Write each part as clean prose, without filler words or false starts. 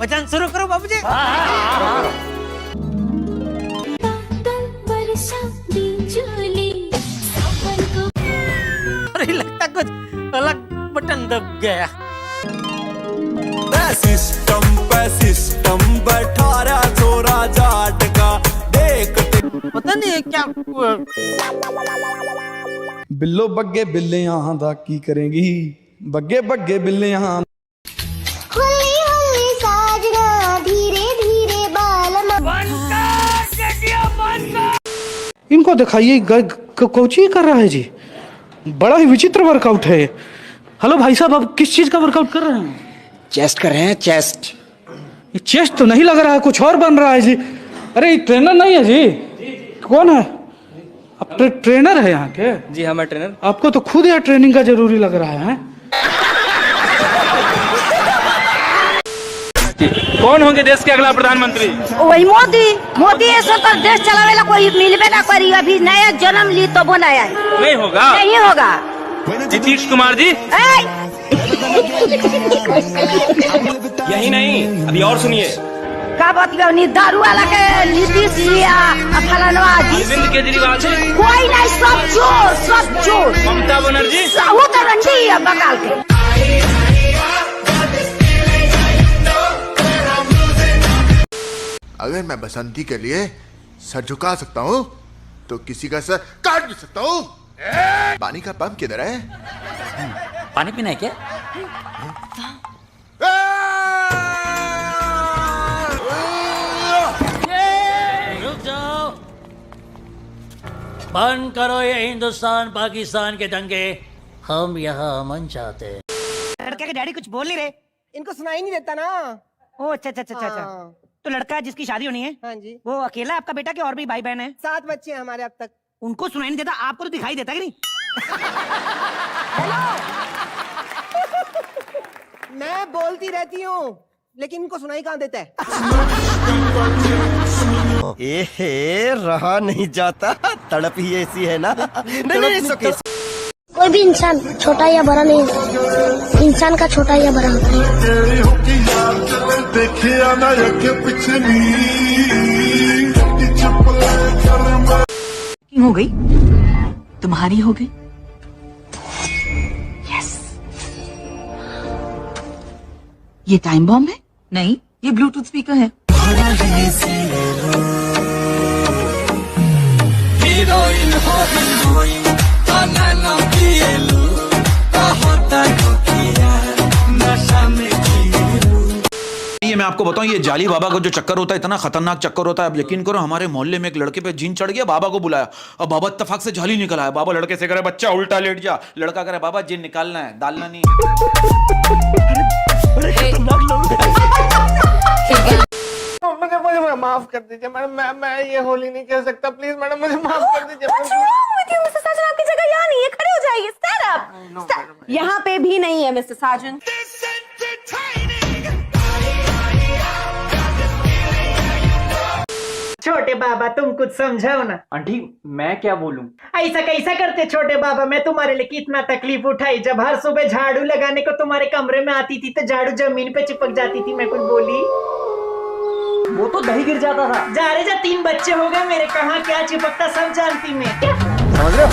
भजन शुरू करो बाबूजी। अरे लगता कुछ अलग बटन दब गया। सिस्टम बैठा रहा जोरा जाट का देखते पता नहीं क्या बिल्लो बग्गे बिल्लियां दा की करेंगी बग्गे बग्गे बिल्लियां। हुल्ली हुल्ली साजना धीरे धीरे बालमा। इनको दिखाइए कोची कर रहा है जी, बड़ा ही विचित्र वर्कआउट है। हेलो भाई साहब, आप किस चीज का वर्कआउट कर रहे हैं? चेस्ट कर रहे हैं, चेस्ट। ये चेस्ट तो नहीं लग रहा है, कुछ और बन रहा है जी। अरे ये ट्रेनर नहीं है जी, कौन है आप? ट्रेनर है यहाँ के? जी हाँ, मैं ट्रेनर। आपको तो खुद यहाँ ट्रेनिंग का जरूरी लग रहा है। कौन होंगे देश के अगला प्रधानमंत्री? वही मोदी। मोदी ऐसा तो देश चलावेला कोई मिलबे ना करी। अभी नया जन्म ली तो बनाया है। नहीं होगा, नहीं होगा। नीतीश कुमार जी। यही नहीं, अभी और सुनिए। का बात नहीं, दारू वाला के नीतीश लिया फलानवा जी। अरविंद केजरीवाल जी। कोई नहीं, सब चोर, सब चोर। ममता बनर्जी। वो तो रंडी है बंगाल के। अगर मैं बसंती के लिए सर झुका सकता हूँ तो किसी का सर काट भी सकता हूँ। पानी का पंप किधर है? पानी पीना है क्या? रुक जाओ, बंद करो ये हिंदुस्तान पाकिस्तान के दंगे। हम यहाँ अमन चाहते हैं। लड़के के डैडी कुछ बोल नहीं रहे, इनको सुनाई नहीं देता ना। ओ अच्छा अच्छा अच्छा अच्छा। तो लड़का जिसकी शादी होनी है, हाँ जी, वो अकेला आपका बेटा के और भी भाई बहन है? 7 बच्चे हैं हमारे अब तक। उनको सुनाई नहीं देता, आपको तो दिखाई देता कि नहीं? मैं बोलती रहती हूँ लेकिन इनको सुनाई कहाँ देता है? रहा नहीं जाता, तड़प ही ऐसी है ना। नहीं, कोई भी इंसान छोटा या बड़ा नहीं, इंसान का छोटा या बड़ा होता है। हो गई तुम्हारी हो गई। यस, ये टाइम बॉम्ब है? नहीं, ये ब्लूटूथ स्पीकर है। ये मैं आपको बताऊं, ये जाली बाबा का जो चक्कर होता है इतना खतरनाक चक्कर होता है। अब यकीन करो, हमारे मोहल्ले में एक लड़के पे जिन चढ़ गया, बाबा को बुलाया और बाबा इत्तेफाक से जाली निकल आया। बाबा लड़के से करे बच्चा उल्टा लेट जा, लड़का करे बाबा जिन निकालना है, डालना नहीं। मुझे माफ कर दीजिए मैडम, मैं ये होली नहीं कह सकता, प्लीज मैडम मुझे माफ कर दीजिए। मिस्टर साजन, आपकी जगह यहाँ नहीं है, खड़े हो जाइए। Stand up. यहाँ पे भी नहीं है मिस्टर साजन। छोटे बाबा तुम कुछ समझाओ ना। आंटी मैं क्या बोलूं? ऐसा कैसा करते छोटे बाबा? मैं तुम्हारे लिए कितना तकलीफ उठाई। जब हर सुबह झाड़ू लगाने को तुम्हारे कमरे में आती थी तो झाड़ू जमीन पे चिपक जाती थी। मैं कुछ बोली? वो तो दही गिर जाता था। जा रे जा, 3 बच्चे हो गए मेरे, कहाँ क्या चिपकता सब जानती मैं। समझ रहे हो?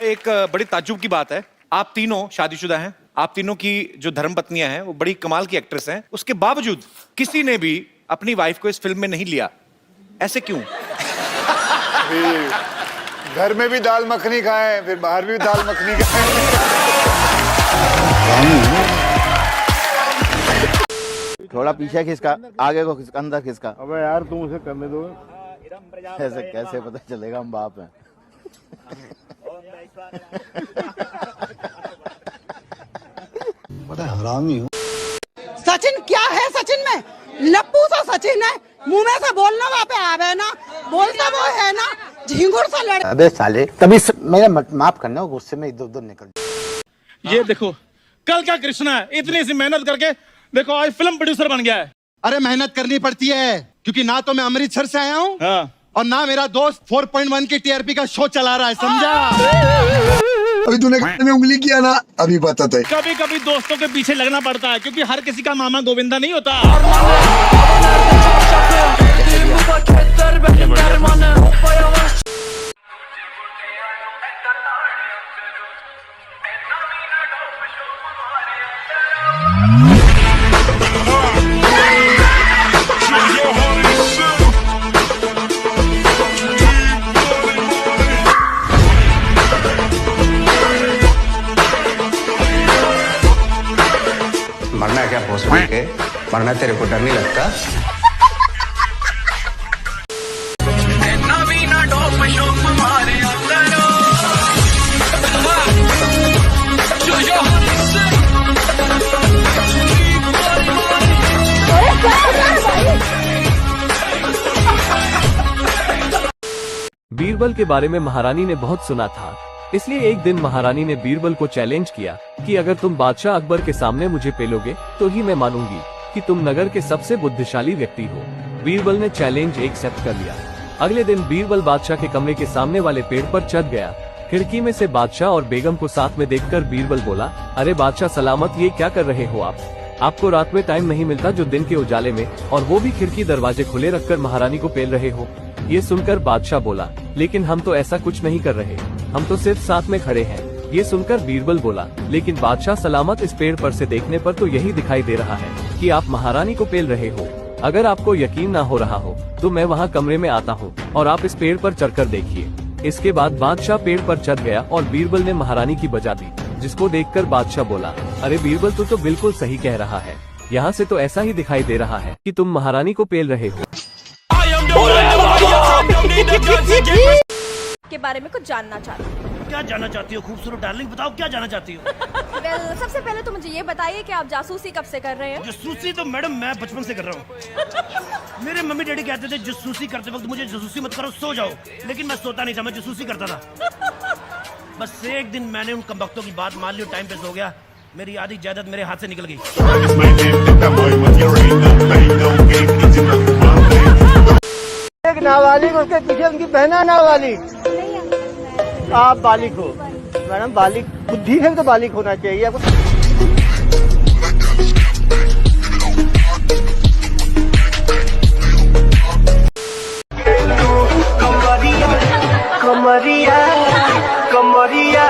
एक बड़ी ताज्जुब की बात है, आप तीनों शादीशुदा हैं, आप तीनों की जो धर्मपत्नियां हैं वो बड़ी कमाल की एक्ट्रेस हैं, उसके बावजूद किसी ने भी अपनी वाइफ को इस फिल्म में नहीं लिया। ऐसे क्यों? घर में भी दाल मखनी खाएं, फिर बाहर भी दाल मखनी खाएं। थोड़ा पीछे खिसका, आगे को खिसका, अंदर खिसका। अबे यार तुम उसे करने दो। ऐसे कैसे पता चलेगा हम बाप हैं? बड़ा हरामी हो। सचिन क्या है? सचिन में लप्पू सा सचिन है, मुंह में से बोलना वहाँ पे आवे ना, बोलता वो है ना, झिंगुर सा लड़। अबे साले, तभी मेरा माफ करना, गुस्से में इधर उधर निकल। ये देखो कल का कृष्णा है, इतनी सी मेहनत करके देखो आज फिल्म प्रोड्यूसर बन गया है। अरे मेहनत करनी पड़ती है, क्योंकि ना तो मैं अमृतसर से आया हूँ और ना मेरा दोस्त 4.1 की टीआरपी का शो चला रहा है, समझा? अभी तूने खाने में उंगली किया ना, अभी पता था। कभी कभी दोस्तों के पीछे लगना पड़ता है क्योंकि हर किसी का मामा गोविंदा नहीं होता। मरना है क्या पोस्ट के? मरना तेरे को डर नहीं लगता? बीरबल के बारे में महारानी ने बहुत सुना था, इसलिए एक दिन महारानी ने बीरबल को चैलेंज किया कि अगर तुम बादशाह अकबर के सामने मुझे पेलोगे तो ही मैं मानूंगी कि तुम नगर के सबसे बुद्धिशाली व्यक्ति हो। बीरबल ने चैलेंज एक्सेप्ट कर लिया। अगले दिन बीरबल बादशाह के कमरे के सामने वाले पेड़ पर चढ़ गया। खिड़की में से बादशाह और बेगम को साथ में देखकर बीरबल बोला, अरे बादशाह सलामत, ये क्या कर रहे हो आप? आपको रात में टाइम नहीं मिलता जो दिन के उजाले में, और वो भी खिड़की दरवाजे खुले रखकर महारानी को पेल रहे हो? ये सुनकर बादशाह बोला, लेकिन हम तो ऐसा कुछ नहीं कर रहे, हम तो सिर्फ साथ में खड़े हैं। ये सुनकर बीरबल बोला, लेकिन बादशाह सलामत, इस पेड़ पर से देखने पर तो यही दिखाई दे रहा है कि आप महारानी को पेल रहे हो। अगर आपको यकीन ना हो रहा हो तो मैं वहाँ कमरे में आता हूँ और आप इस पेड़ पर चढ़कर देखिए। इसके बाद बादशाह पेड़ पर चढ़ गया और बीरबल ने महारानी की बजा दी, जिसको देखकर बादशाह बोला, अरे बीरबल तू तो बिल्कुल सही कह रहा है, यहाँ से तो ऐसा ही दिखाई दे रहा है कि तुम महारानी को पेल रहे हो। के बारे में कुछ जानना चाहती हूँ। क्या जानना चाहती हो खूबसूरत डार्लिंग, बताओ क्या जानना चाहती हो? सबसे पहले तो मुझे ये बताइए कि आप जासूसी कब से कर रहे हैं? जासूसी तो मैडम मैं बचपन से कर रहा हूँ। मेरे मम्मी डैडी कहते थे जासूसी करते वक्त मुझे जासूसी मत करो, सो जाओ, लेकिन मैं सोता नहीं था, मैं जासूसी करता था। बस एक दिन मैंने उन कमबख्तों की बात मान ली, टाइम पे सो गया, मेरी आधी जायदाद मेरे हाथ से निकल गई। एक नाबालिग, उसके पीछे उनकी बहना नाबालिग। आप बालिग हो मैडम, बालिग बुद्धि से तो बालिग होना चाहिए आपको। कमरिया कमरिया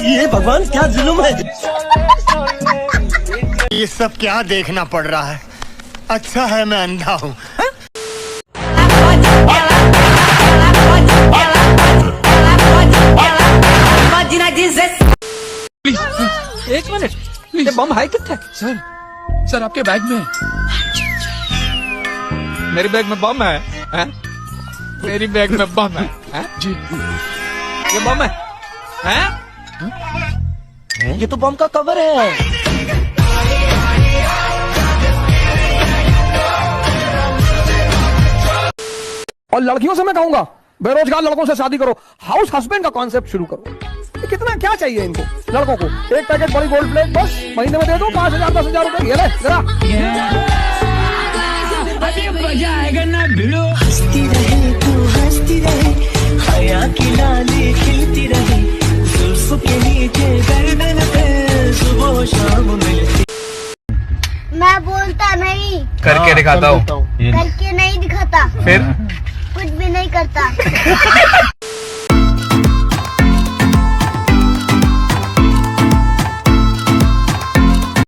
ये भगवान क्या जुल्म है? ये सब क्या देखना पड़ रहा है? अच्छा है मैं अंधा हूँ। एक मिनट, ये बम है कितने? सर, सर आपके बैग में है। मेरे बैग में बम है, हैं? मेरी बैग में बम है, हैं? जी, ये बम है, हैं? ये तो बम का कवर है। और लड़कियों से मैं कहूंगा, बेरोजगार लड़कों से शादी करो, हाउस हस्बैंड का कॉन्सेप्ट शुरू करो। कितना क्या चाहिए इनको लड़कों को? एक पैकेट बड़ी गोल्ड प्लेट बस महीने में दे दो, 5,000 10,000 रुपए। ये ले जरा। हंसती रहे तू हंसती रहे, हया की लाली खिलती रहे, जुल्फ के नीचे गर्दन पे सुबह शाम मिलती। मैं बोलता नहीं, करके दिखाता हूँ। करके नहीं दिखाता, फिर कुछ भी नहीं करता।